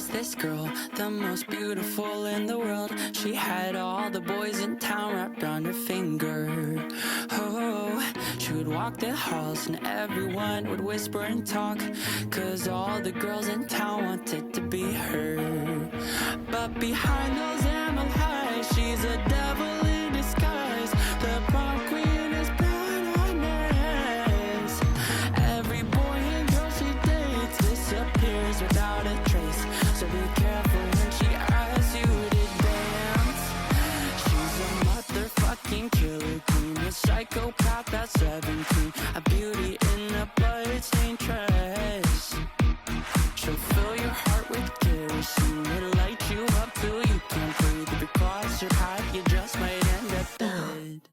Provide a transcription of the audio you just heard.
was this girl, the most beautiful in the world. She had all the boys in town wrapped around her finger. Oh, she would walk the halls and everyone would whisper and talk, 'cause all the girls in town wanted to be her. But behind those emerald eyes, she's a devil in disguise. The prom queen is blood on her hands. Every boy and girl she dates disappears without a trace, so be careful when she asks you to dance. She's a motherfucking killer queen, a psychopath at 17, a beauty in a bloodstained dress. She'll fill your heart with kerosene, it'll light you up till you can't breathe. If you cross your path, you just might